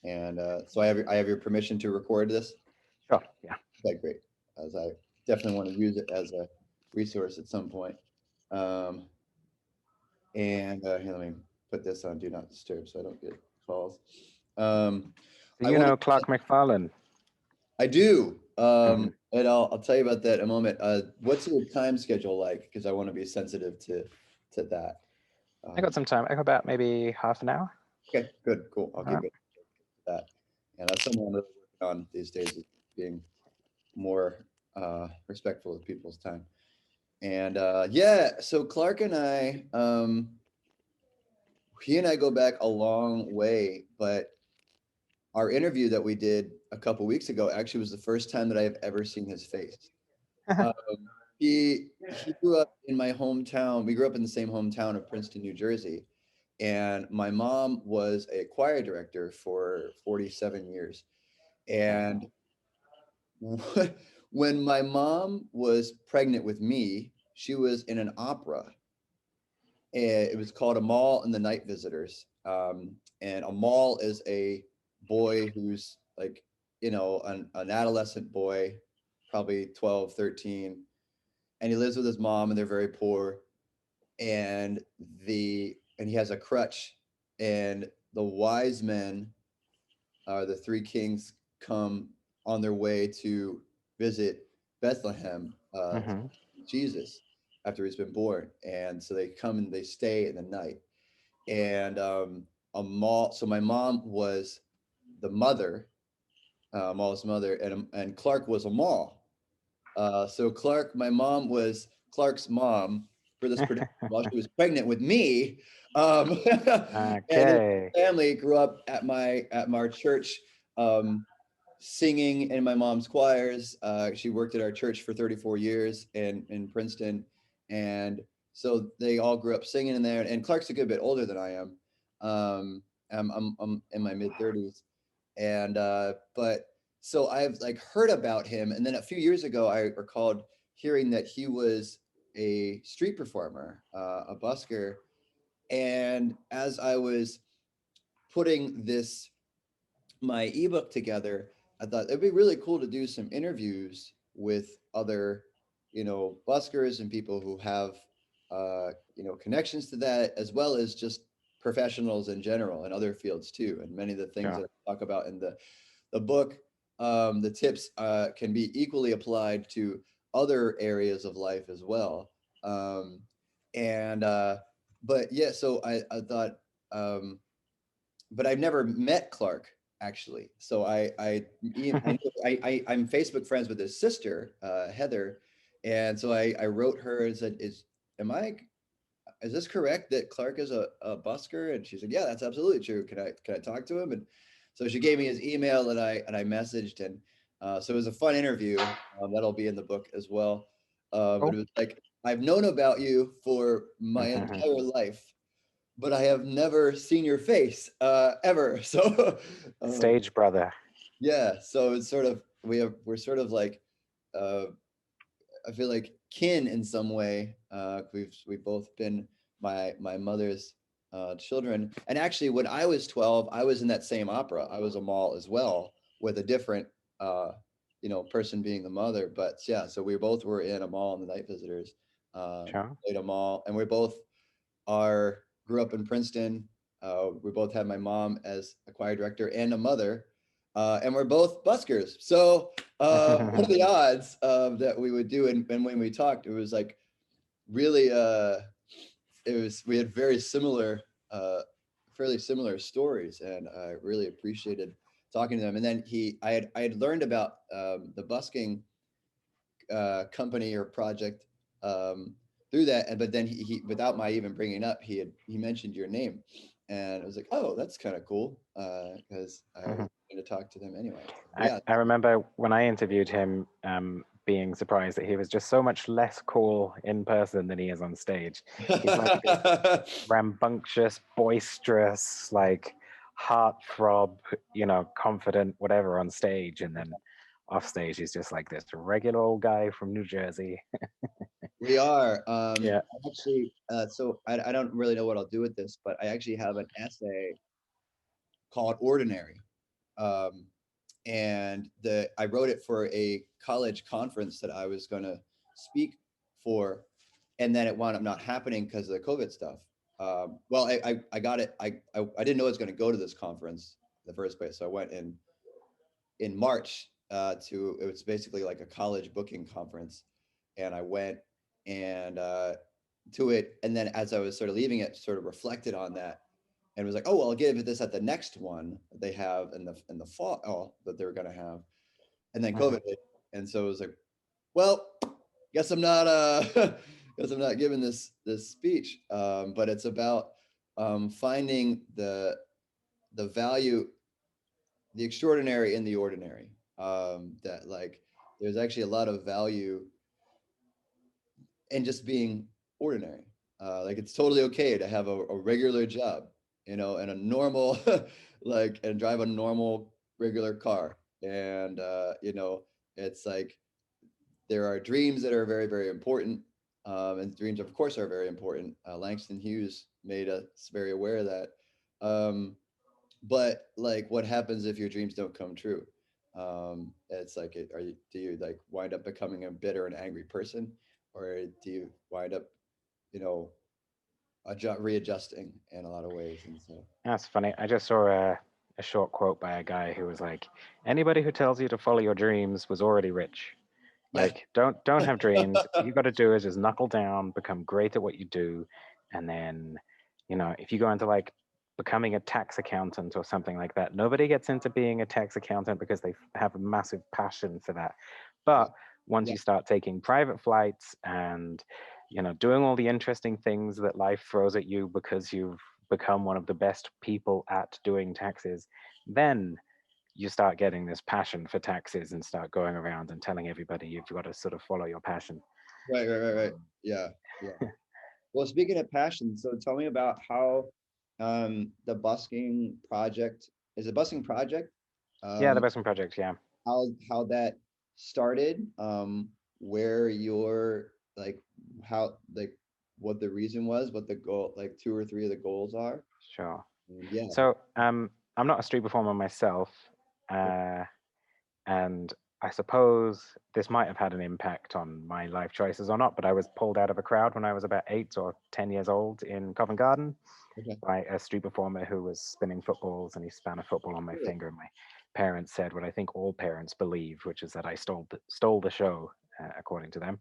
And so I have your permission to record this. Sure. Yeah. Okay, great. As I definitely want to use it as a resource at some point. Um, and here, let me put this on Do Not Disturb so I don't get calls. Um, Do I you want know to. Clark McFarlane? I do. Hmm. And I'll tell you about that in a moment. What's your time schedule like? Because I want to be sensitive to that. I got Um, some time. I got about maybe half an hour. okay, good, cool. I'll All keep right. it to that. And that's something I'm really working on these days, is being more respectful of people's time. And yeah, so Clark and I, he and I go back a long way, but our interview that we did a couple weeks ago actually was the first time that I have ever seen his face. Um, he grew up in my hometown. We grew up in the same hometown of Princeton, New Jersey, and my mom was a choir director for 47 years. And when my mom was pregnant with me, she was in an opera. And it was called A Mall and the Night Visitors. And a mall is a boy who's like, an adolescent boy, probably 12, 13, and he lives with his mom and they're very poor. And he has a crutch, and the wise men, the three kings, come on their way to visit Bethlehem, Hmm. Jesus, after he's been born. And so they come and they stay in the night. And a mall. So my mom was the mother, Mall's mother, and Clark was a mall. So my mom was Clark's mom for this production while she was pregnant with me. And his Okay. family grew up at my church, um, singing in my mom's choirs. She worked at our church for 34 years in Princeton, and so they all grew up singing in there. And Clark's a good bit older than I am. I'm in my mid 30s, and but so I've like heard about him, and then a few years ago I recalled hearing that he was a street performer, a busker. And as I was putting this my ebook together, I thought it'd be really cool to do some interviews with other, buskers and people who have, connections to that, as well as just professionals in general and other fields too. And many of the things Sure. that I talk about in the book, the tips can be equally applied to other areas of life as well. Um, and but yeah, so I thought, um, but I've never met Clark actually. So I'm Facebook friends with his sister, Heather, and so I wrote her and said, am I is this correct that Clark is a busker? And she said, yeah, that's absolutely true. Can I talk to him? And so she gave me his email, and I messaged, and so it was a fun interview. That'll be in the book as well. But it Cool. was like, I've known about you for my entire life, but I have never seen your face ever. So um, Stage brother. yeah, so it's sort of we're sort of like, uh, I feel like kin in some way. We've both been my mother's children, and actually, when I was 12, I was in that same opera. I was a mall as well, with a different person being the mother. But yeah, so we both were in a mall in the Night Visitors, Sure. played a mall, and we both are grew up in Princeton. We both had my mom as a choir director and a mother, and we're both buskers. So what are the odds that we would do? And when we talked, it was like really, we had very similar, fairly similar stories, and I really appreciated talking to them. And then I had learned about the busking company or project, um, through that. And but then he without my even bringing it up, he mentioned your name, and I was like, oh, that's kind of cool, because I was going to talk to them anyway. But yeah, I remember when I interviewed him, being surprised that he was just so much less cool in person than he is on stage. He's like this rambunctious, boisterous, like heartthrob, confident, whatever on stage, and then off stage he's just like this regular old guy from New Jersey. we are. Yeah. Actually, so I don't really know what I'll do with this, but I actually have an essay called "Ordinary," Um, and I wrote it for a college conference that I was going to speak for, and then it wound up not happening because of the COVID stuff. Well, I got it. I didn't know I was going to go to this conference in the first place, so I went in March to it was basically like a college booking conference, and I went and to it, and then as I was sort of leaving it, sort of reflected on that and was like, oh, well, I'll give it this at the next one they have in the fall that they were going to have, and then Hmm. COVID hit, and so it was like, well, guess I'm not guess I'm not giving this speech, but it's about finding the value, the extraordinary in the ordinary. That like there's actually a lot of value in just being ordinary. Like it's totally okay to have a regular job, you know, and a normal like and drive a normal regular car. And you know, it's like there are dreams that are very, very important. And dreams, of course, are very important. Langston Hughes made us very aware of that. Um, but like, what happens if your dreams don't come true? It's like, do you like wind up becoming a bitter and angry person, or do you wind up, you know, readjusting in a lot of ways? And so, That's funny. I just saw a short quote by a guy who was like, "Anybody who tells you to follow your dreams was already rich. yeah, Like, don't have dreams. All you got to do is just knuckle down, become great at what you do, and then, if you go into like becoming a tax accountant or something like that, nobody gets into being a tax accountant because they have a massive passion for that. yeah, But once yeah, you start taking private flights and doing all the interesting things that life throws at you because you've become one of the best people at doing taxes, then you start getting this passion for taxes and start going around and telling everybody you've got to sort of follow your passion. right, Um, yeah, yeah. Well, speaking of passion, so tell me about how the busking project is a busking project. yeah, the Um, Busking Project. Yeah, how that started, where your like how like what the reason was, what the goal, like two or three of the goals are. sure. And yeah, So I'm not a street performer myself, uh, and I suppose this might have had an impact on my life choices or not. But I was pulled out of a crowd when I was about 8 or 10 years old in Covent Garden okay, by a street performer who was spinning footballs, and he span a football on my cool. finger. My parents said what I think all parents believe, which is that I stole the show, according to them.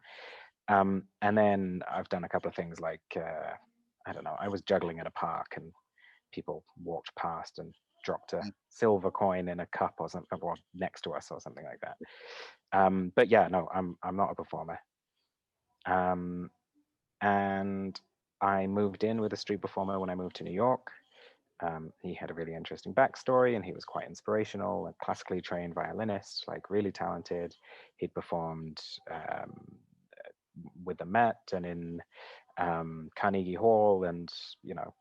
And then I've done a couple of things like I don't know, I was juggling at a park, and people walked past and dropped a Yeah, silver coin in a cup or something, or next to us or something like that. But yeah, no, I'm not a performer. Um, and I moved in with a street performer when I moved to New York. He had a really interesting backstory, and he was quite inspirational, a classically trained violinist, like really talented. He'd performed with the Met and in Carnegie Hall, and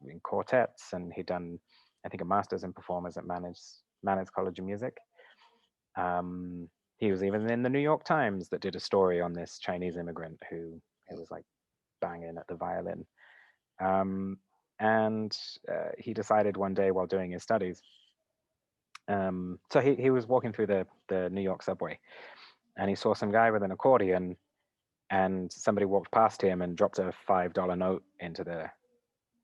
in quartets, and he'd done, I think, a master's in performance at Manners College of Music. Um, he was even in the New York Times that did a story on this Chinese immigrant who was like banging at the violin. Um, and he decided one day while doing his studies, so he was walking through the New York subway, and he saw some guy with an accordion, and somebody walked past him and dropped a $5 note into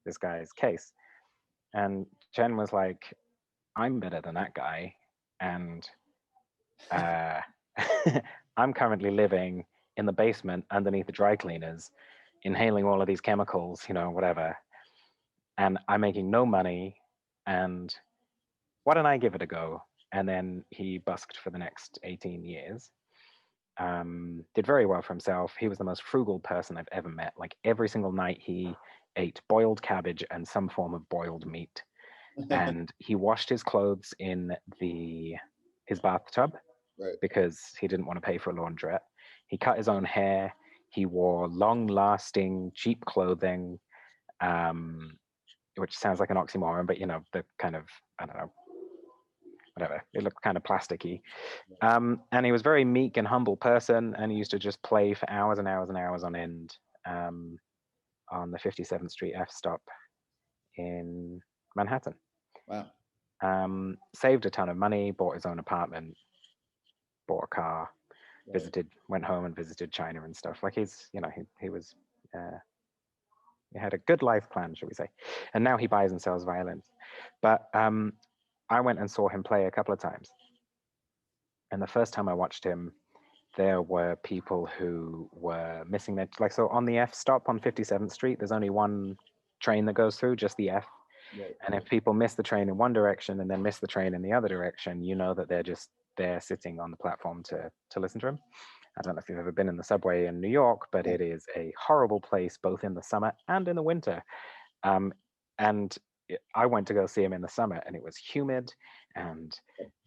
this guy's case. And Chen was like, I'm better than that guy. And uh, I'm currently living in the basement underneath the dry cleaners, inhaling all of these chemicals, whatever. And I'm making no money. And why don't I give it a go? And then he busked for the next 18 years. Did very well for himself. He was the most frugal person I've ever met. Like every single night, he ate boiled cabbage and some form of boiled meat. And he washed his clothes in his bathtub right. because he didn't want to pay for a laundrette. He cut his own hair. He wore long-lasting, cheap clothing, um, which sounds like an oxymoron, but the kind of, I don't know, whatever. It looked kind of plasticky. And he was a very meek and humble person, and he used to just play for hours and hours and hours on end um, on the 57th Street F stop in Manhattan. Wow. Saved a ton of money, bought his own apartment, bought a car, Right. went home and visited China and stuff. Like he's, he was, uh, he had a good life plan, shall we say. And now he buys and sells violins. But I went and saw him play a couple of times. And the first time I watched him, there were people who were missing their, like, so on the F stop on 57th Street, there's only one train that goes through, just the F. Right. And if people miss the train in one direction and then miss the train in the other direction, you know that they're just there sitting on the platform to listen to him. I don't know if you've ever been in the subway in New York, but Yeah. it is a horrible place both in the summer and in the winter. Um, and I went to go see him in the summer, and it was humid, and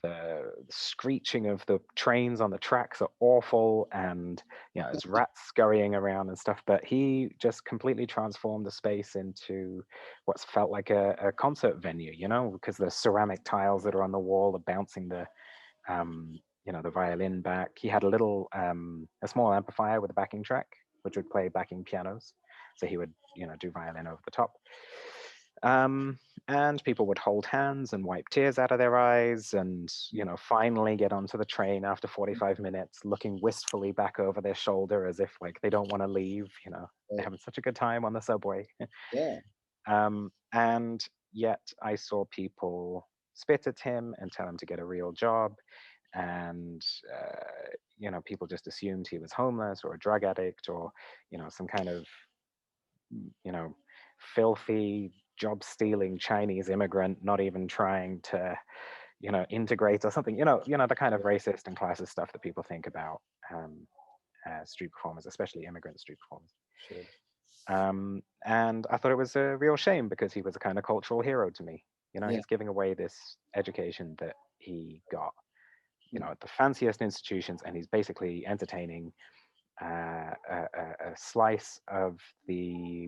the screeching of the trains on the tracks are awful, and there's rats scurrying around and stuff. But he just completely transformed the space into what's felt like a concert venue, because the ceramic tiles that are on the wall are bouncing the violin back. He had a small amplifier with a backing track, which would play backing pianos. So he would, do violin over the top. And people would hold hands and wipe tears out of their eyes and, finally get onto the train after 45 minutes, looking wistfully back over their shoulder as if like they don't want to leave, they're Right. having such a good time on the subway. Yeah. And yet I saw people spit at him and tell him to get a real job. And, people just assumed he was homeless or a drug addict or, some kind of, you know, filthy job stealing Chinese immigrant, not even trying to, integrate or something, the kind of racist and classist stuff that people think about street performers, especially immigrant street performers. Sure. And I thought it was a real shame because he was a kind of cultural hero to me. Yeah. He's giving away this education that he got, Mm. at the fanciest institutions, and he's basically entertaining a slice of the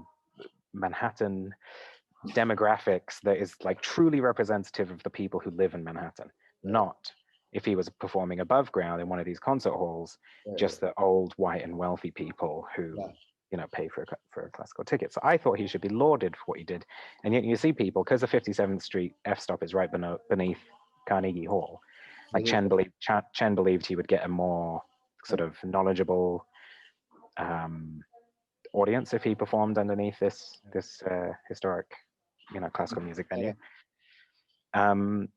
Manhattan demographics that is like truly representative of the people who live in Manhattan, Right. not if he was performing above ground in one of these concert halls, Right. just the old white and wealthy people who pay for a classical ticket. So I thought he should be lauded for what he did. And yet you see people, because the 57th Street F stop is right beneath Carnegie Hall, like Chen believed he would get a more sort of knowledgeable audience if he performed underneath this historic classical music venue. Um,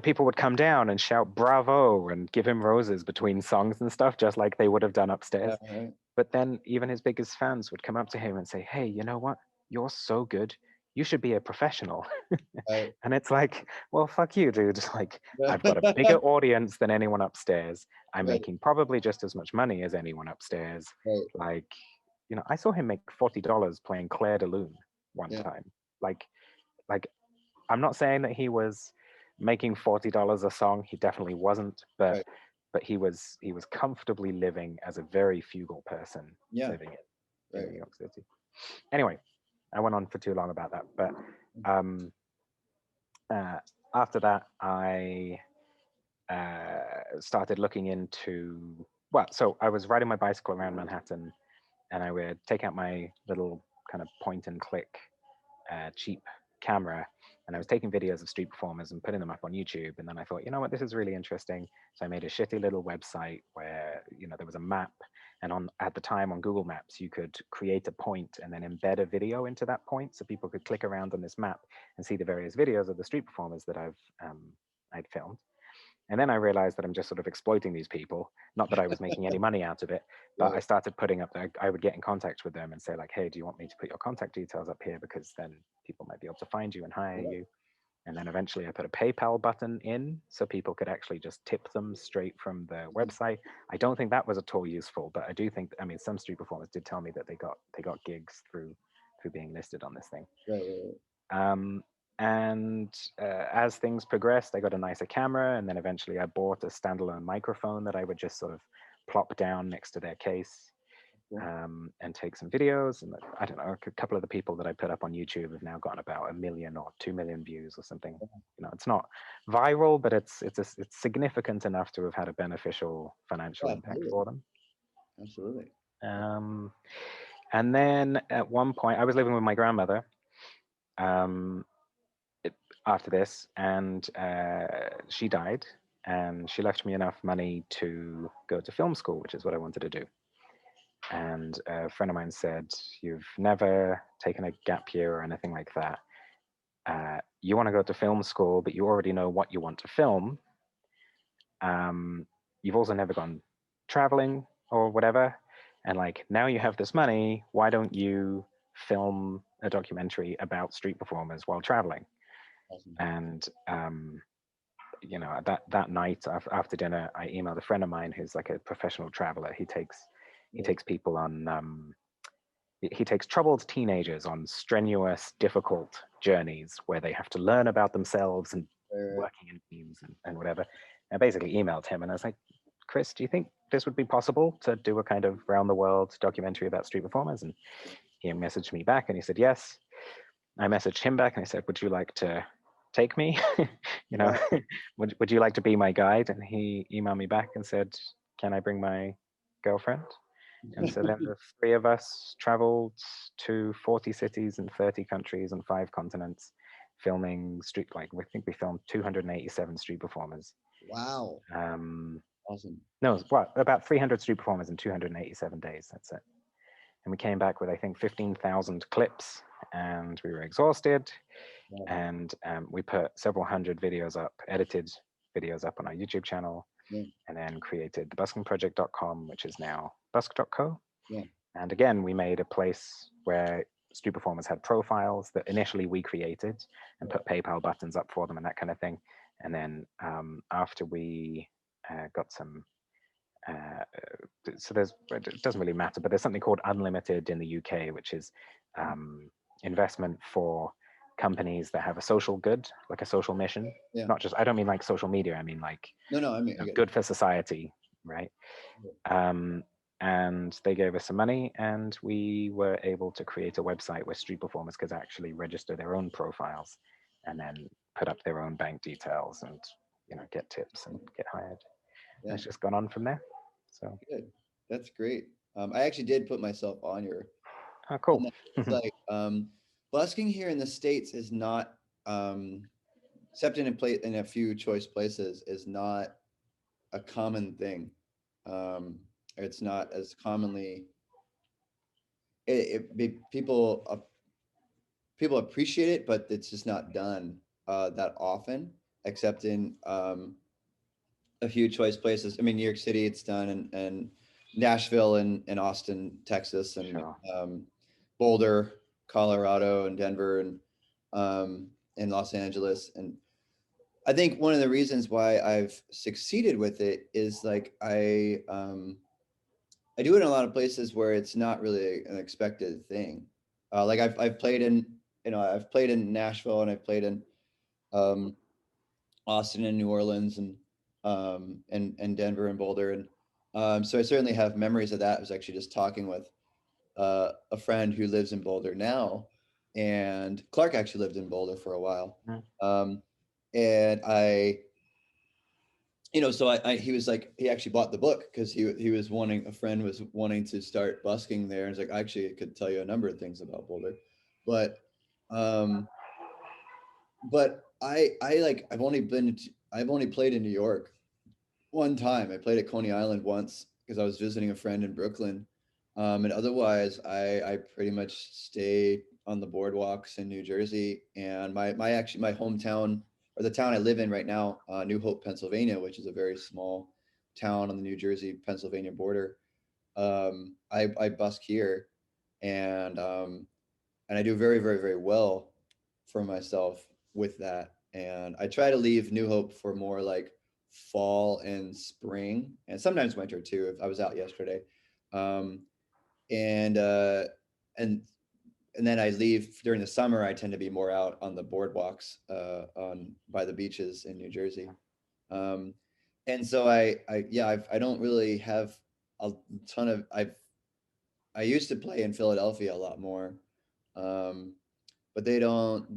people would come down and shout bravo and give him roses between songs and stuff, just like they would have done upstairs. Right. But then even his biggest fans would come up to him and say, hey, you know what? You're so good. You should be a professional. Right. And it's like, well, fuck you, dude. Like, I've got a bigger audience than anyone upstairs. I'm Right. making probably just as much money as anyone upstairs. Right. Like, I saw him make $40 playing Claire de Lune one Yeah. time. Like, I'm not saying that he was making $40 a song. He definitely wasn't, but Right. he was comfortably living as a very frugal person Yeah. living in Right. New York City. Anyway, I went on for too long about that, but after that, I started looking into, well, so I was riding my bicycle around Manhattan, and I would take out my little kind of point and click cheap camera, and I was taking videos of street performers and putting them up on YouTube. And then I thought, you know what, this is really interesting. So I made a shitty little website where there was a map, and at the time on Google Maps you could create a point and then embed a video into that point, so people could click around on this map and see the various videos of the street performers that I'd filmed. And then I realized that I'm just sort of exploiting these people. Not that I was making any money out of it, but Right. I started putting up, I would get in contact with them and say like, hey, do you want me to put your contact details up here? Because then people might be able to find you and hire you. And then eventually I put a PayPal button in so people could actually just tip them straight from the website. I don't think that was at all useful, but I do think, I mean, some street performers did tell me that they got gigs through being listed on this thing. Right. And as things progressed, I got a nicer camera, and then eventually I bought a standalone microphone that I would just sort of plop down next to their case and take some videos. And I don't know, a couple of the people that I put up on YouTube have now gotten about 1 million or 2 million views or something. It's not viral, but it's significant enough to have had a beneficial financial impact for them. Absolutely. And then at one point, I was living with my grandmother. after this, and she died, and she left me enough money to go to film school, which is what I wanted to do. And a friend of mine said, "You've never taken a gap year or anything like that. You want to go to film school, but you already know what you want to film. You've also never gone traveling or whatever. And like now you have this money, why don't you film a documentary about street performers while traveling?" Awesome. And that night after dinner, I emailed a friend of mine who's like a professional traveler. He Yeah. takes people on he takes troubled teenagers on strenuous, difficult journeys where they have to learn about themselves and Right, working in teams and whatever. I basically emailed him and I was like, "Chris, do you think this would be possible to do a kind of round the world documentary about street performers?" And he messaged me back and he said yes. I messaged him back and I said, "Would you like to take me? you know, right. would you like to be my guide?" And he emailed me back and said, "Can I bring my girlfriend?" And so then the three of us traveled to 40 cities and 30 countries and 5 continents, filming I think we filmed 287 street performers. Wow. Um, Awesome. no, what, about 300 street performers in 287 days. That's it. And we came back with, I think, 15,000 clips, and we were exhausted. Wow. And we put several hundred videos up, edited videos up on our YouTube channel, Yeah. and then created the buskingproject.com, which is now busk.co. Yeah. And again, we made a place where street performers had profiles that initially we created and put PayPal buttons up for them and that kind of thing. And then after we got some, so it doesn't really matter, but there's something called Unlimited in the UK, which is investment for companies that have a social good, like a social mission. Yeah. Not just, I don't mean like social media, I mean like No, I mean, I get good for society, right? it. And they gave us some money, and we were able to create a website where street performers could actually register their own profiles and then put up their own bank details and get tips and get hired. And Yeah. it's just gone on from there. So, Good. That's great. I actually did put myself on your oh, on cool. that site. Busking here in the States is not, except in a few choice places, is not a common thing. It's not as commonly. People appreciate it, but it's just not done that often, except in a few choice places. I mean, New York City, it's done, and Nashville and Austin, Texas, and Sure. Boulder, Colorado, and Denver, and Los Angeles. And I think one of the reasons why I've succeeded with it is like I do it in a lot of places where it's not really an expected thing. Like I've played in, I've played in Nashville, and I've played in um, Austin and New Orleans, and Denver and Boulder, and so I certainly have memories of that. I was actually just talking with a friend who lives in Boulder now, and Clark actually lived in Boulder for a while, Mm. um, and so he was like, he actually bought the book because he was wanting, a friend was wanting to start busking there, and it's like, actually I could tell you a number of things about Boulder, but um, I like I've only played in New York one time. I played at Coney Island once because I was visiting a friend in Brooklyn. And otherwise, I pretty much stay on the boardwalks in New Jersey, and my hometown, or the town I live in right now, New Hope, Pennsylvania, which is a very small town on the New Jersey Pennsylvania border. I busk here, and and I do very, very, very well for myself with that. And I try to leave New Hope for more like fall and spring, and sometimes winter too. If I was out yesterday, um, and uh, and and then I leave during the summer. I tend to be more out on the boardwalks, on by the beaches in New Jersey. Um, and so I don't really have a ton of I used to play in Philadelphia a lot more. Um, but they won't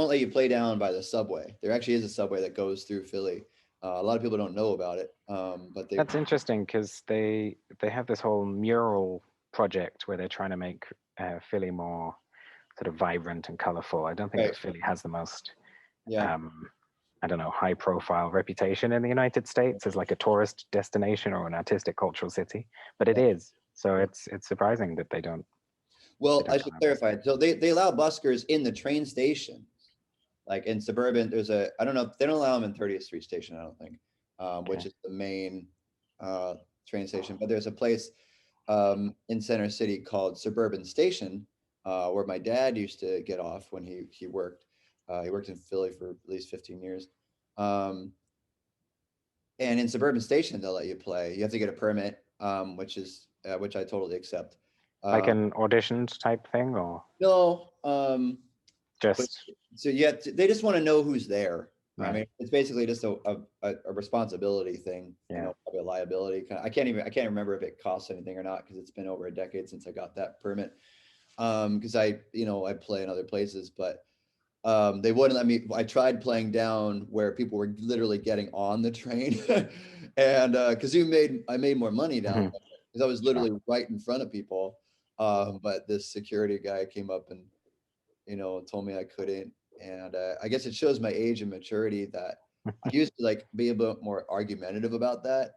let you play down by the subway. There actually is a subway that goes through Philly. A lot of people don't know about it, but they That's interesting because they have this whole mural project where they're trying to make Philly more sort of vibrant and colorful. I don't think right, that Philly has the most Yeah. I don't know, high profile reputation in the United States as like a tourist destination or an artistic cultural city, but it Yeah. is. So Yeah. it's surprising that they Well, I don't should allow this. clarify. So they allow buskers in the train station, like in suburban. There's a, I don't know, they don't allow them in 30th Street Station, I don't think, which Okay. is the main uh, train station. But there's a place in Center City called Suburban Station, where my dad used to get off when he worked. He worked in Philly for at least 15 years. Um, and in Suburban Station, they'll let you play. You have to get a permit, which I totally accept. Like Um, an auditioned type thing or no, but just so yeah, they just want to know who's there. I right. mean, it's basically just a responsibility thing, Yeah. probably a liability. I can't remember if it costs anything or not because it's been over a decade since I got that permit. Because I play in other places, but they wouldn't let me. I tried playing down where people were literally getting on the train, and because I made more money down Hmm. there because I was Sure. literally right in front of people. But this security guy came up and told me I couldn't. And I guess it shows my age and maturity that I used to like be a bit more argumentative about that.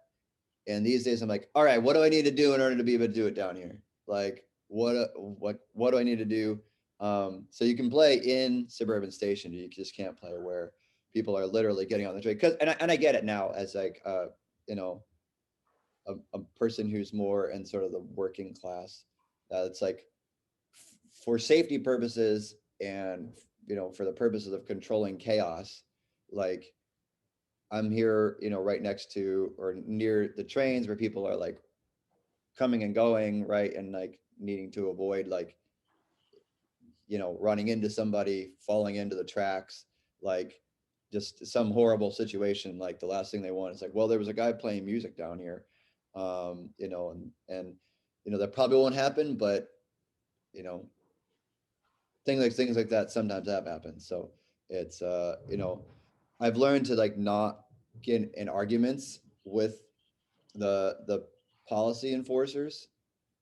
And these days I'm like, all right, what do I need to do in order to be able to do it down here? Like, what do I need to do? So you can play in suburban station, you just can't play where people are literally getting on the train. Because and I get it now as like you know a person who's more in sort of the working class. It's like for safety purposes and for the purposes of controlling chaos, like I'm here right next to or near the trains where people are like coming and going, right, and like needing to avoid like running into somebody, falling into the tracks, like just some horrible situation. Like the last thing they want is like, well, there was a guy playing music down here, and that probably won't happen, but you know things like that sometimes have happened. So it's I've learned to like not get in arguments with the policy enforcers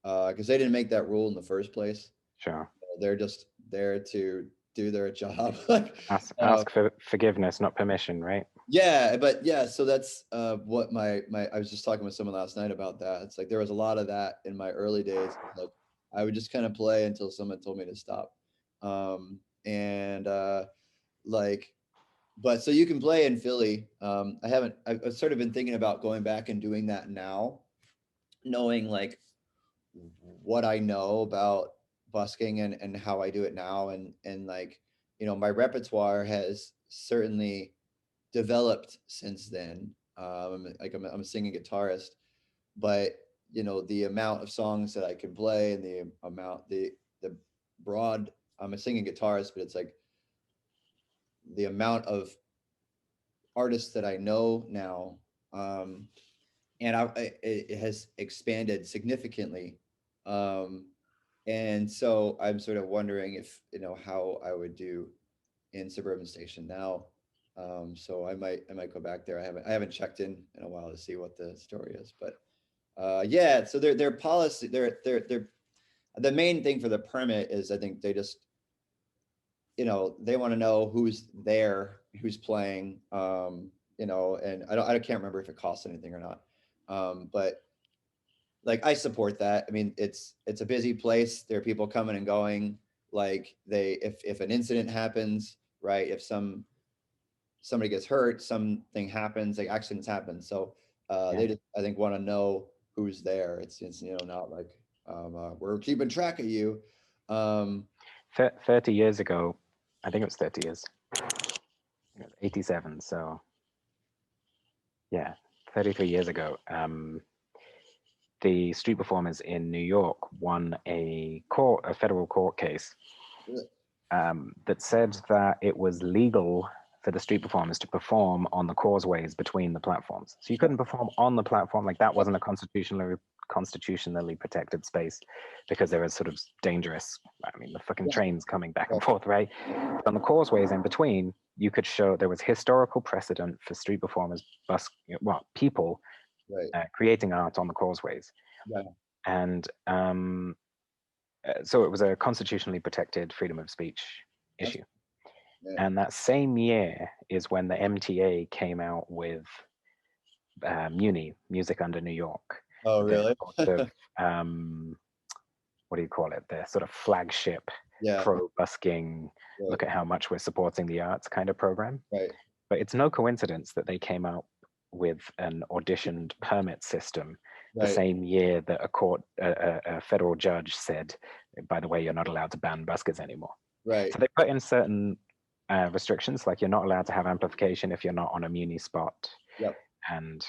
because they didn't make that rule in the first place. Sure. They're just there to do their job. Like, Ask for forgiveness, not permission, right? yeah, but yeah, so that's what my I was just talking with someone last night about that. It's like there was a lot of that in my early days. Like I would just kind of play until someone told me to stop. And like but so you can play in Philly. I've sort of been thinking about going back and doing that now, knowing like what I know about busking and how I do it now. And like, my repertoire has certainly developed since then. Like I'm a singing guitarist, but the amount of songs that I can play and the broad, I'm a singing guitarist, but it's like the amount of artists that I know now, and it has expanded significantly. Um, and so I'm sort of wondering if how I would do in Suburban Station now. So I might go back there. I haven't checked in a while to see what the story is, but yeah. So their policy, their the main thing for the permit is I think they just they want to know who's there, who's playing, and I can't remember if it costs anything or not. But like I support that. I mean, it's a busy place. There are people coming and going. Like if an incident happens, right? If somebody gets hurt, something happens, like accidents happen. So Yeah. they just I think want to know who's there. It's not like we're keeping track of you. Um, 30 years ago, I think it was 30 years, 87. So yeah, 33 years ago, the street performers in New York won a federal court case that said that it was legal for the street performers to perform on the causeways between the platforms. So you couldn't perform on the platform, like that wasn't a constitutionally protected space because there was sort of dangerous. I mean, the fucking yeah, trains coming back and right, forth, right? On the causeways in between, you could show there was historical precedent for street performers, people right, creating art on the causeways, right. and so it was a constitutionally protected freedom of speech That's issue. Yeah. And that same year is when the MTA came out with Muni, Music Under New York, Oh, their really? sort of what do you call it? Their sort of flagship Yeah. pro-busking, Right. look at how much we're supporting the arts kind of program. Right. But it's no coincidence that they came out with an auditioned permit system the Right. same year that a federal judge said, by the way, you're not allowed to ban buskers anymore. Right. So they put in certain restrictions, like you're not allowed to have amplification if you're not on a muni spot. Yep. And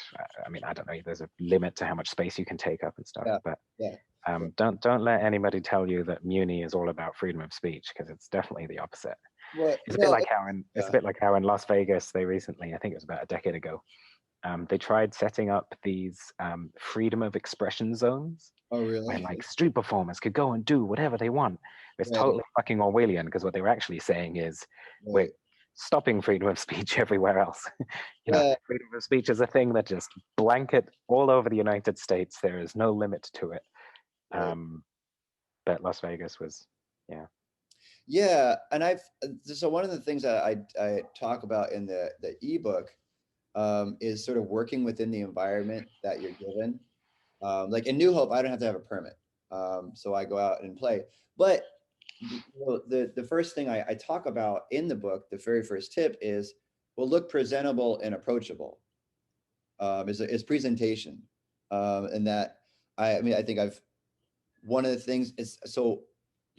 I mean, I don't know, there's a limit to how much space you can take up and stuff. Yeah. But Yeah. Yeah. don't let anybody tell you that Muni is all about freedom of speech, because it's definitely the opposite. Well, It's a bit no. like how in it's a Yeah. bit like how in Las Vegas they recently, I think it was about a decade ago, they tried setting up these freedom of expression zones Oh, where really? like street performers could go and do whatever they want. It's Right. totally fucking Orwellian, because what they were actually saying is we're Right. stopping freedom of speech everywhere else. Yeah. Freedom of speech is a thing that just blanket all over the United States. There is no limit to it. Right. But Las Vegas was, yeah, Yeah. And so one of the things that I talk about in the ebook is sort of working within the environment that you're given. Like in New Hope, I don't have to have a permit. So I go out and play. But the first thing I talk about in the book, the very first tip is, well, look presentable and approachable. Is presentation, and that I mean I think I've one of the things is, so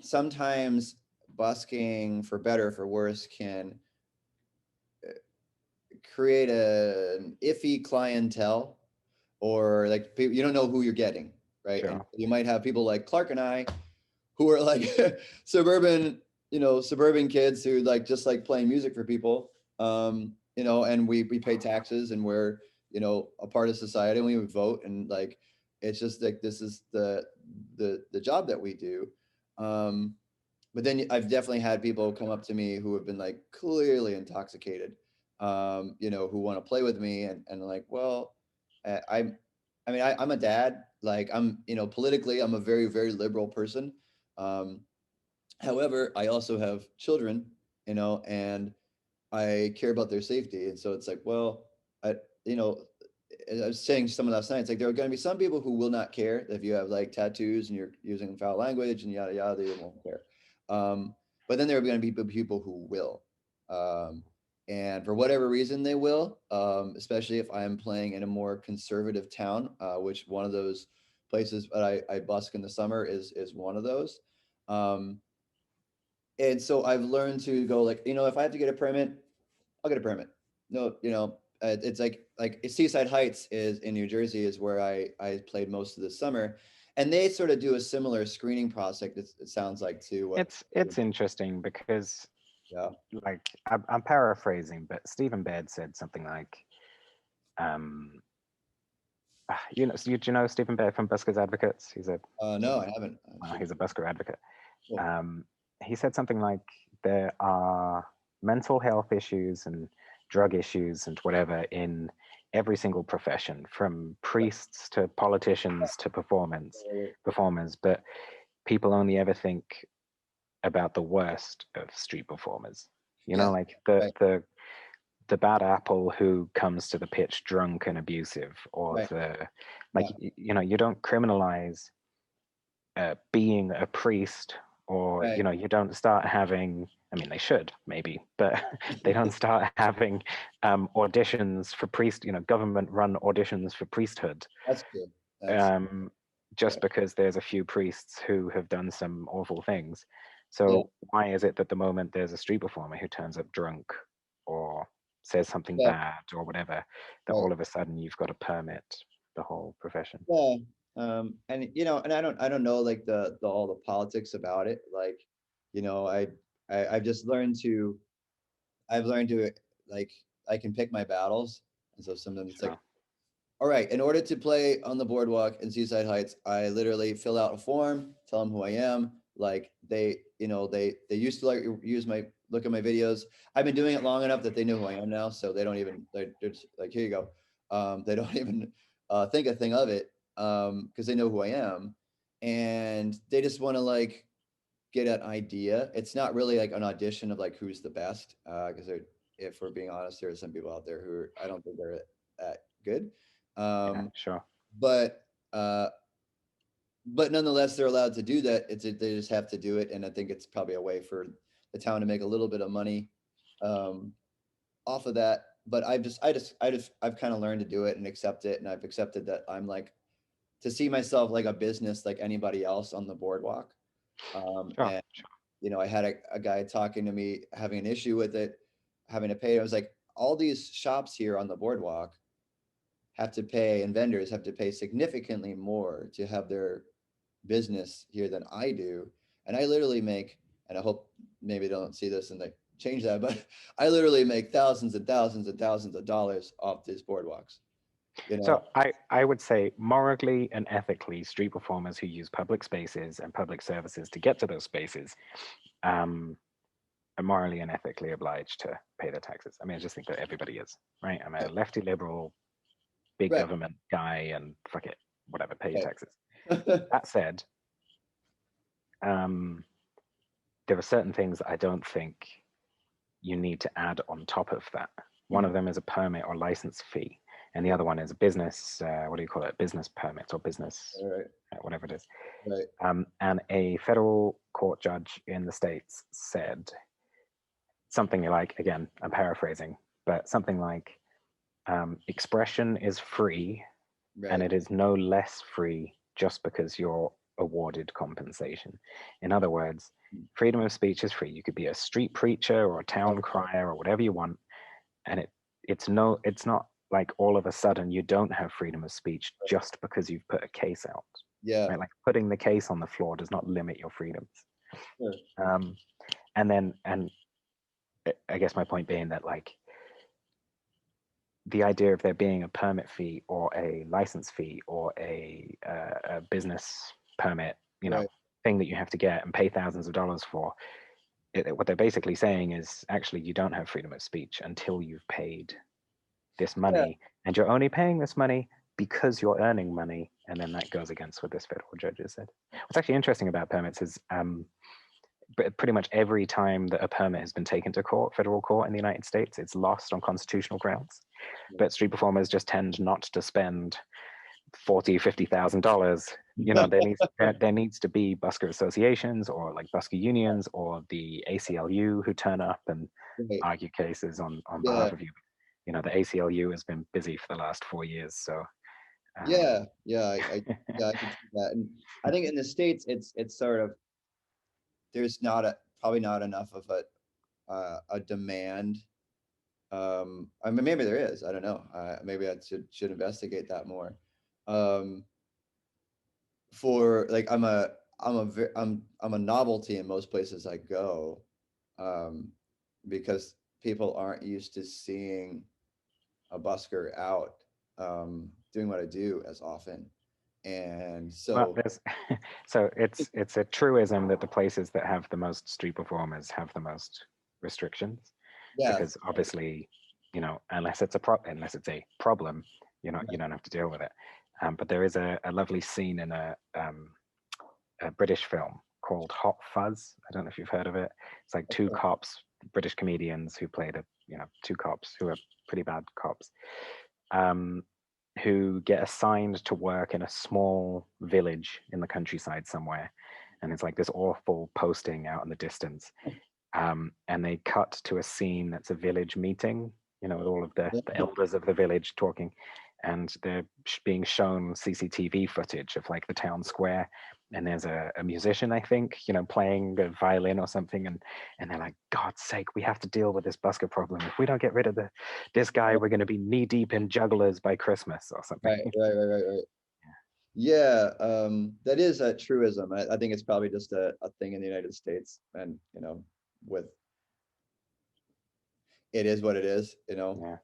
sometimes busking, for better or for worse, can create an iffy clientele, or like you don't know who you're getting, right? And sure. you might have people like Clark and I who are like suburban, suburban kids who like just like playing music for people, and we pay taxes, and we're, a part of society, and we would vote, and like it's just like this is the job that we do. But then I've definitely had people come up to me who have been like clearly intoxicated, who want to play with me, and like, well, I'm, I'm a dad. Like I'm, politically, I'm a very, very liberal person. Um, However, I also have children, and I care about their safety. And so it's like, well, I, you know, I was saying to someone last night, it's like there are going to be some people who will not care if you have like tattoos and you're using foul language and yada yada. They won't care. But then there are going to be people who will, and for whatever reason they will. Especially if I'm playing in a more conservative town, which one of those places that I busk in the summer is one of those. Um, and so I've learned to go like, if I have to get a permit, I'll get a permit. No, it's like Seaside Heights is in New Jersey, is where I played most of the summer, and they sort of do a similar screening process. It sounds like to what. It's interesting because, Yeah. like, I'm paraphrasing, but Stephen Baird said something like, um, do you know Stephen Baird from Buskers Advocates? No, I haven't. He's a busker advocate. Cool. Um, he said something like there are mental health issues and drug issues and whatever in every single profession, from priests to politicians to performers, but people only ever think about the worst of street performers. Yeah. Like Right. the bad apple who comes to the pitch drunk and abusive, or Right. the like. Yeah. You don't criminalize being a priest, or Right. you don't start having, I mean they should maybe, but they don't start having auditions for priest, government run auditions for priesthood, That's good. That's um, right. just because there's a few priests who have done some awful things. Yeah. So why is it that the moment there's a street performer who turns up drunk or says something Yeah. bad or whatever, that Right. all of a sudden you've got to permit the whole profession? Yeah. And and I don't know like the all the politics about it. Like, you know, I, I've just learned to I've learned to like I can pick my battles. And so sometimes it's like, Sure. all right, in order to play on the boardwalk in Seaside Heights, I literally fill out a form, tell them who I am. Like they used to like use my look at my videos. I've been doing it long enough that they know who I am now, so they don't even they're just like, here you go. They don't even think a thing of it, because they know who I am, and they just want to like get an idea. It's not really like an audition of like who's the best, because if we're being honest, there are some people out there who I don't think they're that good. Yeah, Um, sure. but uh, but nonetheless, they're allowed to do that. They just have to do it, and I think it's probably a way for the town to make a little bit of money um, off of that. But I've kind of learned to do it and accept it, and I've accepted that I'm like to see myself like a business like anybody else on the boardwalk. Sure, And sure. I had a guy talking to me having an issue with it, having to pay. I was like, all these shops here on the boardwalk have to pay, and vendors have to pay significantly more to have their business here than I do. And I literally make, and I hope maybe they don't see this and they change that, but I literally make thousands and thousands and thousands of dollars off these boardwalks, you So know? I would say morally and ethically, street performers who use public spaces and public services to get to those spaces um, are morally and ethically obliged to pay their taxes. I mean, I just think that everybody is, right? I'm a Right, lefty liberal, big right, government guy, and fuck it, whatever, pay your right. taxes. That said, um, there are certain things that I don't think you need to add on top of that. One of Mm, them is a permit or license fee, and the other one is a business, what do you call it? Business permit or business, all right, whatever it is. right. And a federal court judge in the States said something like, again, I'm paraphrasing, but something like, expression is free and Right. it is no less free just because you're awarded compensation. In other words, Mm, freedom of speech is free. You could be a street preacher or a right, town right, crier or whatever you want, and it's not like all of a sudden you don't have freedom of speech right. just because you've put a case out. Yeah, Right? Like putting the case on the floor does not limit your freedoms. sure. Um, and I guess my point being that like the idea of there being a permit fee or a license fee or a business permit, you know, Right. thing that you have to get and pay thousands of dollars for, what they're basically saying is actually you don't have freedom of speech until you've paid this Yeah. money, and you're only paying this money because you're earning money, and then that goes against what this federal judge has said. What's actually interesting about permits is pretty much every time that a permit has been taken to court, federal court in the United States, it's lost on constitutional grounds. But street performers just tend not to spend $40,000, $50,000. You know, there needs to be busker associations or like busker unions or the ACLU who turn up and Right. argue cases on Yeah. behalf of you. You know, the ACLU has been busy for the last 4 years, so Yeah. Yeah. Yeah, I can see that. And I think in the States, it's sort of, there's not probably not enough of a demand. I mean, maybe there is, I don't know. Maybe I should investigate that more. Um, for like, I'm a novelty in most places I go, um, because people aren't used to seeing a busker out doing what I do as often. And well, so, there's so it's a truism that the places that have the most street performers have the most restrictions, yeah, because obviously, you know, unless it's a problem, you don't have to deal with it. But there is a lovely scene in a British film called Hot Fuzz. I don't know if you've heard of it. It's like two cops, British comedians who played two cops who are pretty bad cops, um, who get assigned to work in a small village in the countryside somewhere. And it's like this awful posting out in the distance. And they cut to a scene that's a village meeting, with all of the elders of the village talking. And they're being shown CCTV footage of like the town square. And there's a musician, I think, playing a violin or something. And they're like, God's sake, we have to deal with this busker problem. If we don't get rid of this guy, we're going to be knee deep in jugglers by Christmas or something. right, right, right, right, right. Yeah, that is a truism. I think it's probably just a thing in the United States, and with it is what it is. Yeah.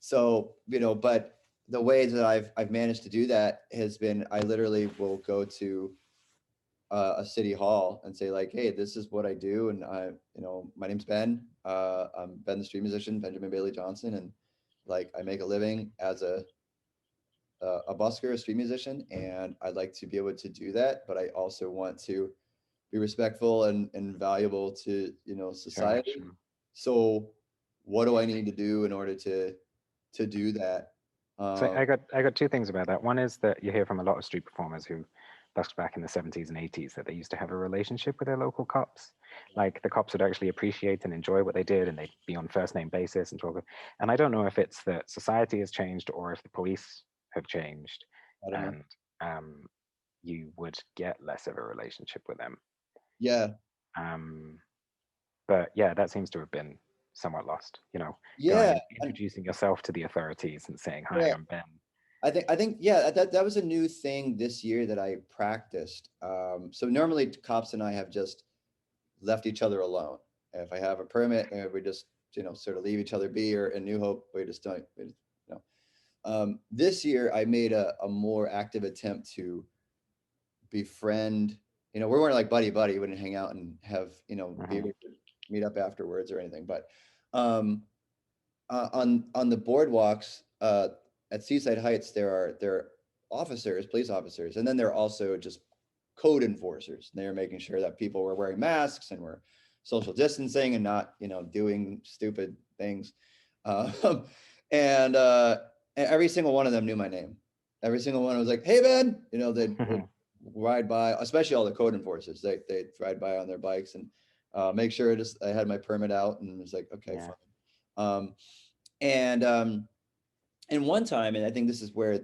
So but the way that I've managed to do that has been, I literally will go to a city hall and say like, hey, this is what I do, and my name's Ben. I'm Ben the street musician, Benjamin Bailey Johnson, and like I make a living as a busker, a street musician, and I'd like to be able to do that, but I also want to be respectful and valuable to, you know, Sure, society. sure. So what do I need to do in order to do that? So Um, I got two things about that. One is that you hear from a lot of street performers who busked back in the 70s and 80s that they used to have a relationship with their local cops. Like the cops would actually appreciate and enjoy what they did, and they'd be on first name basis and talk. And I don't know if it's that society has changed or if the police have changed, I don't know. and um, you would get less of a relationship with them. Yeah. Um, but yeah, that seems to have been somewhat lost. Going Yeah. and And introducing yourself to the authorities and saying, "Hi, yeah, I'm Ben." I think yeah, that was a new thing this year that I practiced. So normally cops and I have just left each other alone. If I have a permit, we just, you know, sort of leave each other be. Or in New Hope, we just don't. We just, you know. This year, I made a more active attempt to befriend. You know, we weren't like buddy buddy. We wouldn't hang out and have, you know, Hmm. beer, meet up afterwards or anything. But um, on the boardwalks at Seaside Heights, there are officers, police officers, and then there are also just code enforcers. They're making sure that people were wearing masks and were social distancing and not, you know, doing stupid things. Um, and every single one of them knew my name. Every single one was like, "Hey, Ben," you know, they'd ride by, especially all the code enforcers. They'd ride by on their bikes and make sure just I had my permit out and was like, okay, Yeah. fine. Um, and and one time, and I think this is where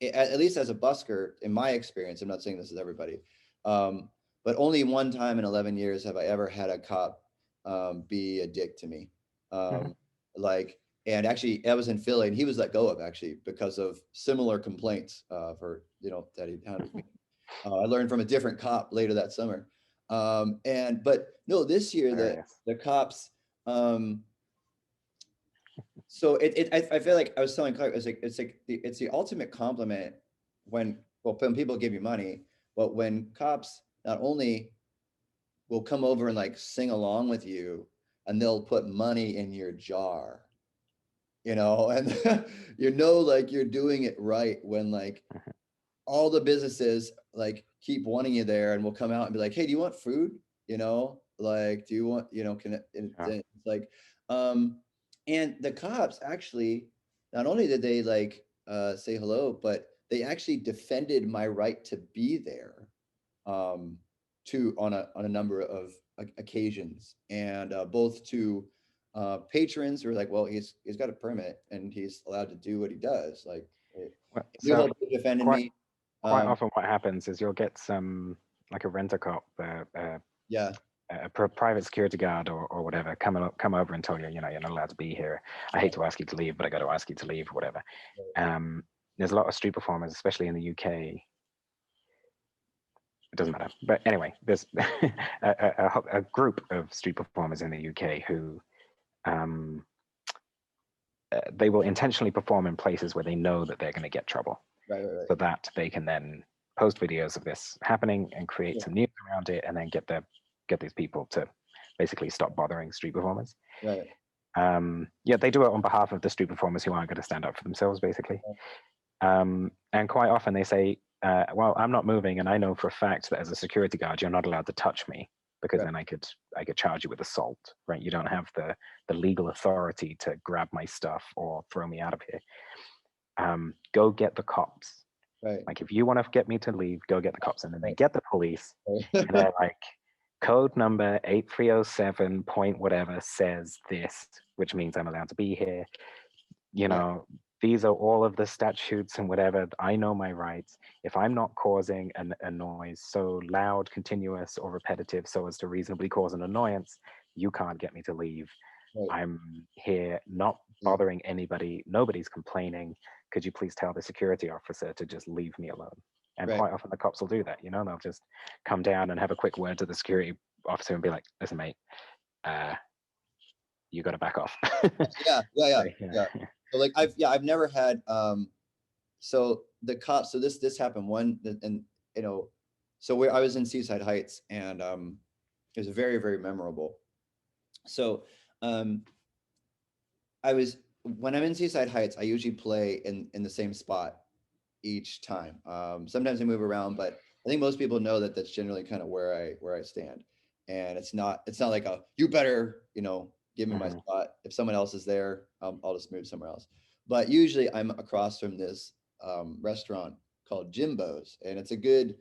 at least as a busker, in my experience, I'm not saying this is everybody, um, but only one time in 11 years have I ever had a cop be a dick to me. Mhm. Um, like, and actually, I was in Philly, and he was let go of actually because of similar complaints for, you know, that he had with me. I learned from a different cop later that summer. And but no, this year Hilarious. the cops. So I feel like I was telling Clark, it's the ultimate compliment when, well, when people give you money, but when cops not only will come over and like sing along with you, and they'll put money in your jar, you know, and you know, like you're doing it right when like Mhm. all the businesses like keep wanting you there and will come out and be like, "Hey, do you want food? You know, like, do you want, you know, can it, Yeah. it's like, um, and the cops actually, not only did they like say hello, but they actually defended my right to be there, um, to on a number of occasions, and both to patrons who are like, well, he's got a permit and he's allowed to do what he does. Like, Well, New so Hope defended quite me. quite Um, often what happens is you'll get some like a rent a cop, yeah, private security guard or whatever come over and tell you, you're not allowed to be here. I hate to ask you to leave, but I got to ask you to leave, whatever. Um, there's a lot of street performers, especially in the UK. It doesn't matter, but anyway, there's a group of street performers in the UK who um, they will intentionally perform in places where they know that they're going to get trouble, right, so that they can then post videos of this happening and create yeah, some news around it, and then get these people to basically stop bothering street performers. right, Yeah, they do it on behalf of the street performers who aren't going to stand up for themselves, basically. And quite often they say, "Well, I'm not moving, and I know for a fact that as a security guard, you're not allowed to touch me because right, then I could charge you with assault, right? You don't have the legal authority to grab my stuff or throw me out of here. Go get the cops. right, Like if you want to get me to leave, go get the cops." And then they right, get the police, and right, they're like, "Code number 8307 point whatever says this, which means I'm allowed to be here. You yeah, know, these are all of the statutes and whatever. I know my rights. If I'm not causing a noise so loud, continuous, or repetitive so as to reasonably cause an annoyance, you can't get me to leave. right, I'm here not yeah, bothering anybody. Nobody's complaining. Could you please tell the security officer to just leave me alone?" And right, quite often the cops will do that. They'll just come down and have a quick word to the security officer and be like, "Listen, mate, uh, you got to back off." yeah, yeah, yeah, So, yeah. yeah. So like I've never had so the cops, so this happened one, and you know, so where I was in Seaside Heights, and it was very memorable. So um I was when I'm in Seaside Heights, I usually play in the same spot each time. Sometimes I move around, but I think most people know that that's generally kind of where I stand. And it's not like a you better, give me my Hmm. spot. If someone else is there, I'll just move somewhere else. But usually I'm across from this restaurant called Jimbo's, and it's a good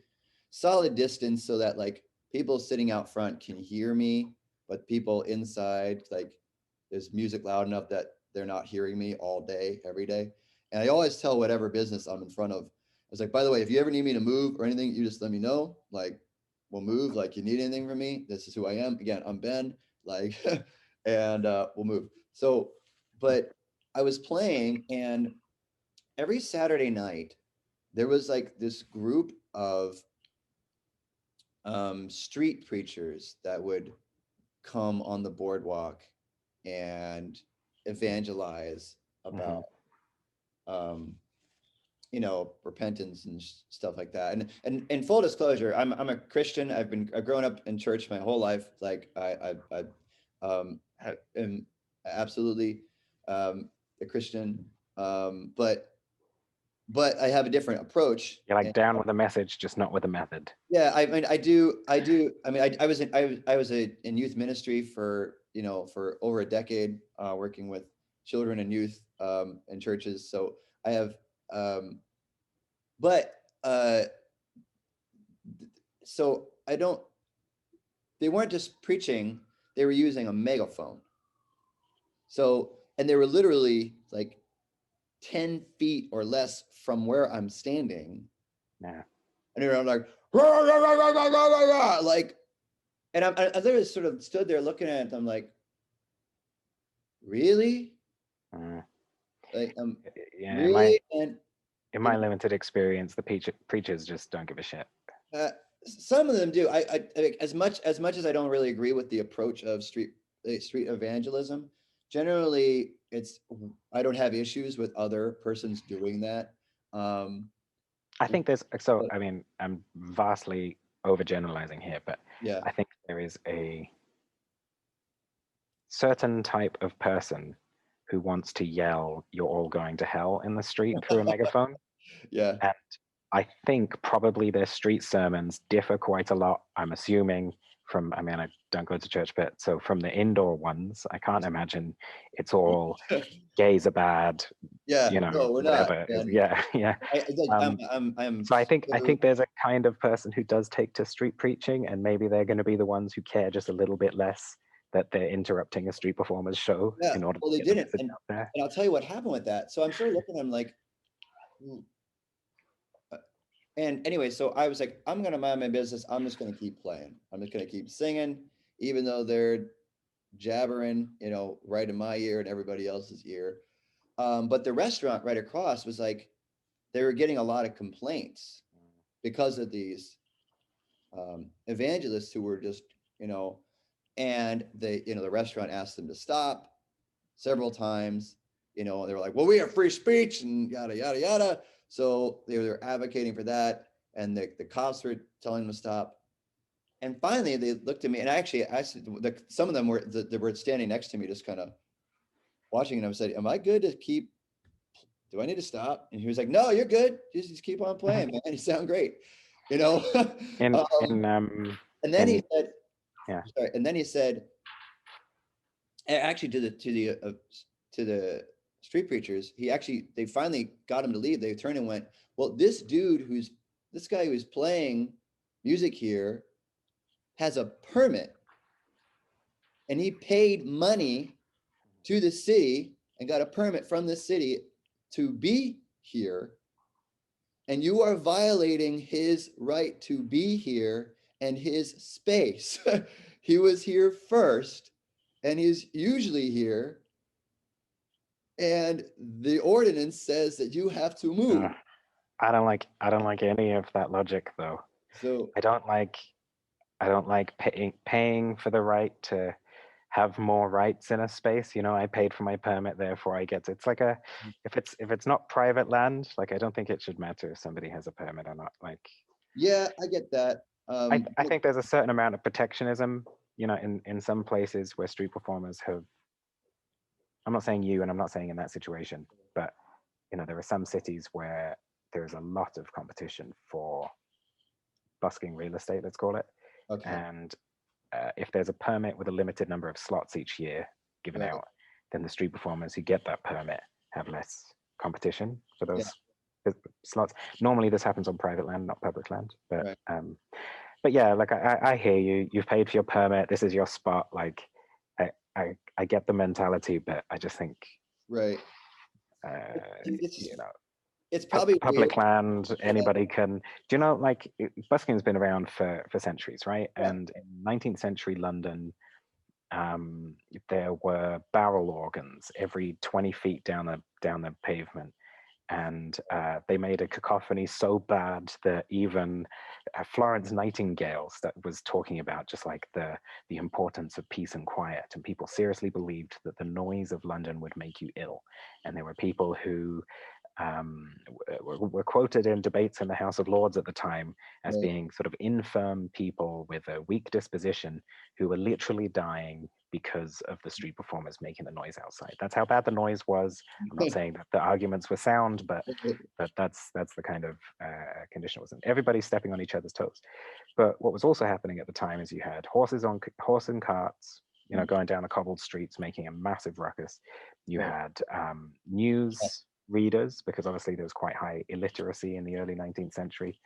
solid distance so that like people sitting out front can hear me, but people inside, like there's music loud enough that they're not hearing me all day, every day. And I always tell whatever business I'm in front of, I was like, by the way, if you ever need me to move or anything, you just let me know. Like, we'll move. Like, you need anything from me, this is who I am. Again, I'm Ben. Like, and we'll move. So, but I was playing, and every Saturday night, there was like this group of street preachers that would come on the boardwalk and evangelize about Hmm. um, repentance and stuff like that. And full disclosure, I'm a Christian. I've grown up in church my whole life. Like am absolutely a Christian. But I have a different approach. You're like And down with the message, just not with the method. yeah, I mean, I do. I mean, I was in youth ministry for, for over a decade, working with children and youth in churches. So I have, um, but so I don't, they weren't just preaching, they were using a megaphone. So, and they were literally like 10 feet or less from where I'm standing. Yeah. And they were like, "Rah, rah, rah, rah, rah, rah, rah, rah," like, and I literally sort of stood there looking at it. I'm like, really? Mm. Like, Yeah, really? And, in you my limited experience, the preachers just don't give a shit. some of them do. As much as I don't really agree with the approach of street evangelism. Generally, I don't have issues with other persons doing that. Um, I think there's so but I mean I'm vastly overgeneralizing here, but yeah, I think there is a certain type of person who wants to yell, "You're all going to hell" in the street through a megaphone. yeah, And I think probably their street sermons differ quite a lot. I'm assuming from, I mean, I don't go to church, but so from the indoor ones, I can't imagine it's all gays are bad, yeah. No, we're not. whatever. And Yeah, yeah. Um, I'm so I so think there's a kind of person who does take to street preaching, and maybe they're going to be the ones who care just a little bit less that they're interrupting a street performer's show yeah. in order Well, to they get the didn't, message and out there. I'll tell you what happened with that. So I'm sort of looking at them like, "Hmm, and anyway, so I was like, I'm gonna mind my business. I'm just gonna keep playing. I'm just gonna keep singing, even though they're jabbering, right in my ear and everybody else's ear. But the restaurant right across was like, they were getting a lot of complaints because of these evangelists who were just, you know, and the restaurant asked them to stop several times. They were like, well, we have free speech and yada, yada, yada. So they were advocating for that. And the cops were telling them to stop. And finally, they looked at me, and some of them they were standing next to me, just kind of watching. And I said, "Am I good to keep? Do I need to stop?" And he was like, "No, you're good. Just keep on playing, man. You sound great." You know. In um, in and then in he said, yeah. "Sorry." And then he said, actually, to the street preachers, they finally got him to leave. They turned and went, "Well, this guy who's playing music here has a permit, and he paid money to the city and got a permit from the city to be here, and you are violating his right to be here and his space." He was here first, and he's usually here, and the ordinance says that you have to Uh, move. I don't like any of that logic though. So I don't like paying for the right to have more rights in a space. I paid for my permit, therefore I get to. It's like a if it's not private land, like I don't think it should matter if somebody has a permit or not. Like yeah, I get that. I think there's a certain amount of protectionism, in some places where street performers have. I'm not saying you, and I'm not saying in that situation, but there are some cities where there's a lot of competition for busking real estate, let's call it. Okay. And if there's a permit with a limited number of slots each year given Right. out, then the street performers who get that permit have less competition for Yeah. those slots. Normally, this happens on private land, not public land. Right. But yeah, like I hear you. You've paid for your permit. This is your spot. Like, I get the mentality, but I just think, Right. uh, It's you know, it's probably weird. public land, Yeah. anybody can. Do you know, like, busking's been around for centuries, right? Yeah. And in 19th century London, there were barrel organs every 20 feet down the pavement, and they made a cacophony so bad that even Florence Nightingale that was talking about just like the importance of peace and quiet, and people seriously believed that the noise of London would make you ill, and there were people who were quoted in debates in the House of Lords at the time as Right. being sort of infirm people with a weak disposition who were literally dying because of the street performers making the noise outside. That's how bad the noise was. I'm not saying that the arguments were sound, but that's the kind of condition it was in. Everybody's stepping on each other's toes. But what was also happening at the time is you had horse and carts, going down the cobbled streets, making a massive ruckus. You Right. had news readers, because obviously there was quite high illiteracy in the early 19th century,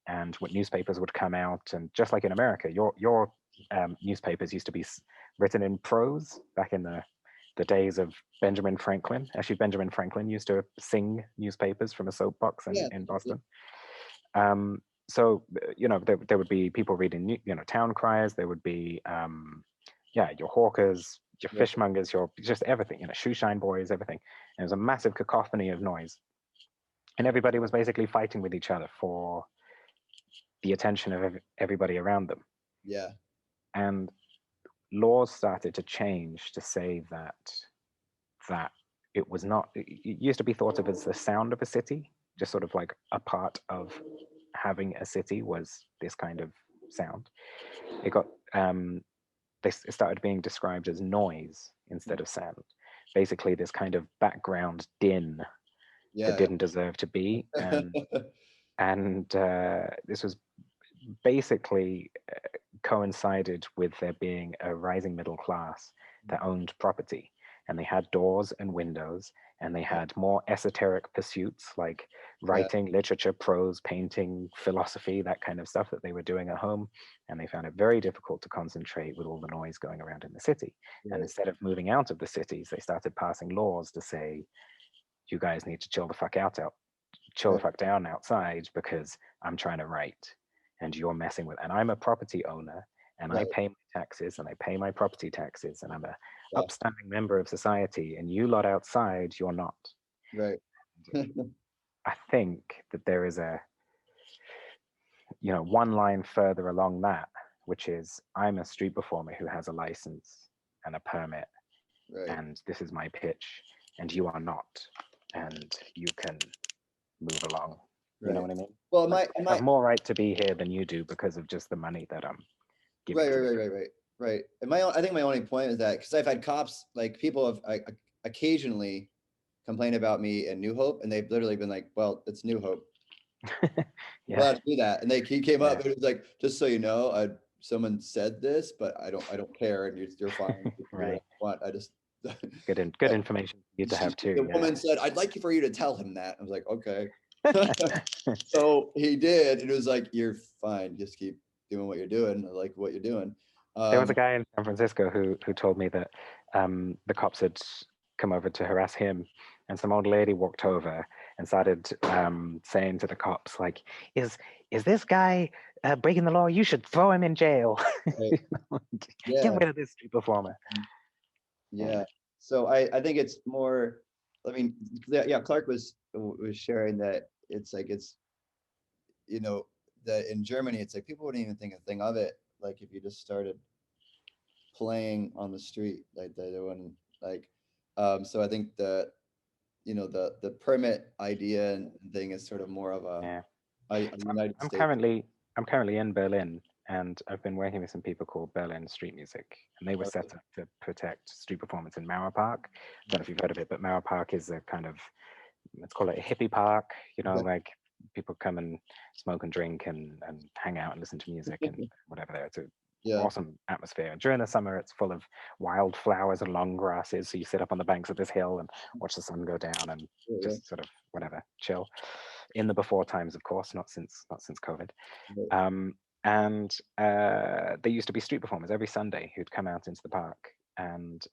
and what newspapers would come out, and just like in America, your newspapers used to be written in prose back in the days of Benjamin Franklin. Actually, Benjamin Franklin used to sing newspapers from a soapbox Yeah. in Boston. So there would be people reading town criers. There would be your hawkers, your Right. fishmongers, your just everything, shoeshine boys, everything. And it was a massive cacophony of noise, and everybody was basically fighting with each other for the attention of everybody around them. Yeah. And laws started to change to say that it was not. It used to be thought of as the sound of a city, just sort of like a part of having a city was this kind of sound. It got it started being described as noise instead of sound. Basically, this kind of background din that Yeah. didn't deserve to be, Yeah. and this was basically coincided with there being a rising middle class that owned property, and they had doors and windows, and they had more esoteric pursuits like Yeah. writing, literature, prose, painting, philosophy, that kind of stuff that they were doing at home. And they found it very difficult to concentrate with all the noise going around in the city. And Right. instead of moving out of the cities, they started passing laws to say, you guys need to chill the Right. fuck down outside, because I'm trying to write and you're messing with, and I'm a property owner, and I Right. pay my taxes and I pay my property taxes, and I'm a Yeah. upstanding member of society, and you lot outside, you're not. Right. I think that there is one line further along that, which is, I'm a street performer who has a license and a permit, Right. and this is my pitch, and you are not, and you can move along. You know Right. what I mean? Well, Like, my I my have more right to be here than you do because of just the money that I'm giving right, to right, the right, street. right, right, right. And I think my only point is that because I've had cops, like people have occasionally complained about me in New Hope, and they've literally been like, "Well, it's New Hope. You're Yeah, allowed to do that." And he came up yeah, and it was like, "Just so you know, someone said this, but I don't care, and you're fine. You can do right. whatever you want. I just." Good information for you to have too. The Yeah. woman said, "I'd like for you to tell him that." I was like, "Okay." So he did, and it was like, "You're fine. Just keep doing what you're doing. I like what you're doing." There was a Um, guy in San Francisco who told me that the cops had come over to harass him, and some old lady walked over and started saying to the cops, like, "Is this guy breaking the law? You should throw him in jail. right. Get Yeah. rid of this street performer." Yeah. So I think it's more, I mean, yeah, Clark was sharing that it's like you know, that in Germany it's like people wouldn't even think a thing of it. Like if you just started playing on the street, like they wouldn't like so I think the permit idea and thing is sort of more of Yeah. a So United I'm States. currently in Berlin, and I've been working with some people called Berlin Street Music, and they were set up to protect street performance in Mauer Park. I don't know if you've heard of it, but Mauer Park is a kind of, let's call it a hippie park, Yeah. like people come and smoke and drink and hang out and listen to music and whatever there. It's an Yeah. awesome atmosphere. During the summer, it's full of wildflowers and long grasses. So you sit up on the banks of this hill and watch the sun go down and Yeah. just sort of whatever, chill. In the before times, of course, not since COVID. Right. And there used to be street performers every Sunday who'd come out into the park. And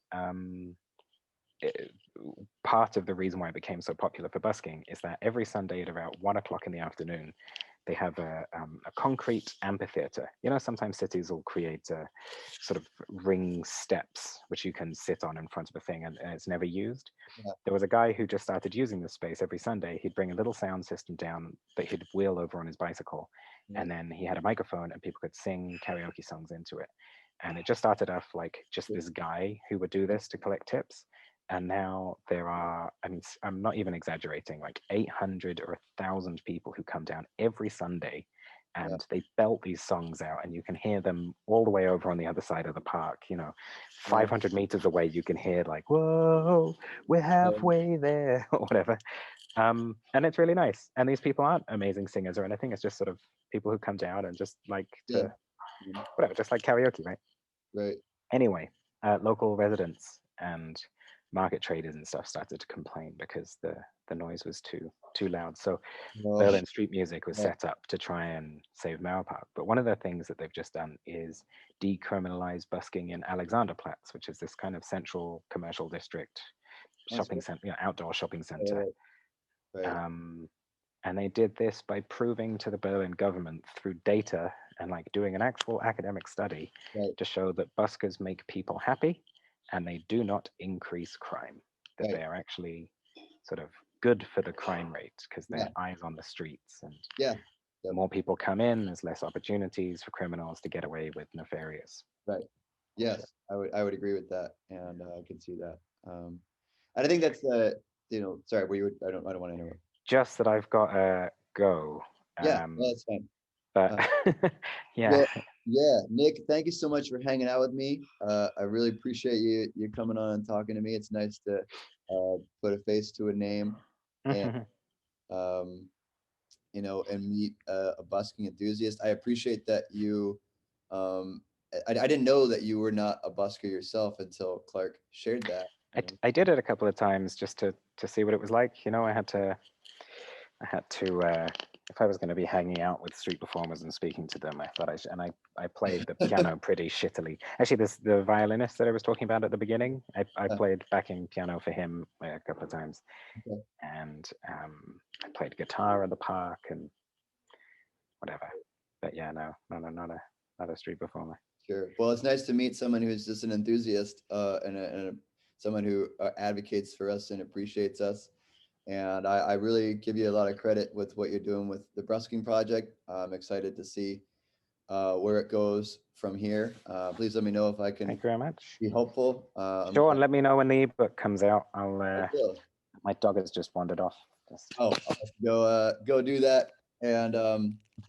part of the reason why it became so popular for busking is that every Sunday at about 1 o'clock in the afternoon, they have a concrete amphitheater. You know, sometimes cities will create sort of ring steps which you can sit on in front of a thing, and it's never used. Yeah. There was a guy who just started using this space every Sunday. He'd bring a little sound system down that he'd wheel over on his bicycle, and then he had a microphone, and people could sing karaoke songs into it. And it just started off like just this guy who would do this to collect tips. And now there are, I mean, I'm not even exaggerating, like 800 or 1,000 people who come down every Sunday, Yeah. and they belt these songs out, and you can hear them all the way over on the other side of the park. You know, 500 meters away, you can hear like, "Whoa, we're halfway there," or whatever. And it's really nice. And these people aren't amazing singers or anything. It's just sort of people who come down and just like Yeah. to whatever, just like karaoke, right? Right. Anyway, local residents and market traders and stuff started to complain because the noise was too loud. So No. Berlin street music was Yeah. set up to try and save Mauer Park. But one of the things that they've just done is decriminalize busking in Alexanderplatz, which is this kind of central commercial district shopping center, you know, outdoor shopping center. Right. And they did this by proving to the Berlin government through data and like doing an actual academic study Right. to show that buskers make people happy and they do not increase crime, that Right. they are actually sort of good for the crime rate because Yeah. they're eyes on the streets, and Yeah. Yep. more people come in, there's less opportunities for criminals to get away with nefarious. Right. Yes, I would agree with that, and I can see that. And I think that's the sorry, we would I don't want to interrupt. Just that I've got to go. Yeah, no, that's fine. But yeah. Well, yeah, Nick, thank you so much for hanging out with me. I really appreciate you coming on and talking to me. It's nice to put a face to a name, and um, and meet a busking enthusiast. I appreciate that you. I didn't know that you were not a busker yourself until Clark shared that. I did it a couple of times just to see what it was like. You know, I had to if I was going to be hanging out with street performers and speaking to them, I thought I played the piano pretty shittily. Actually, the violinist that I was talking about at the beginning, I played backing piano for him a couple of times, and I played guitar at the park and whatever. But yeah, no, not a street performer. Sure. Well, it's nice to meet someone who's just an enthusiast and someone who advocates for us and appreciates us. And I really give you a lot of credit with what you're doing with the Busking Project. I'm excited to see where it goes from here. Please let me know if I can Thank you very much. be helpful. Sure, and let me know when the ebook comes out. I'll. My dog has just wandered off. Oh, I'll go do that, and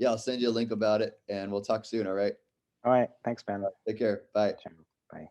yeah, I'll send you a link about it, and we'll talk soon. All right. All right. Thanks, Ben. Take care. Bye. Bye.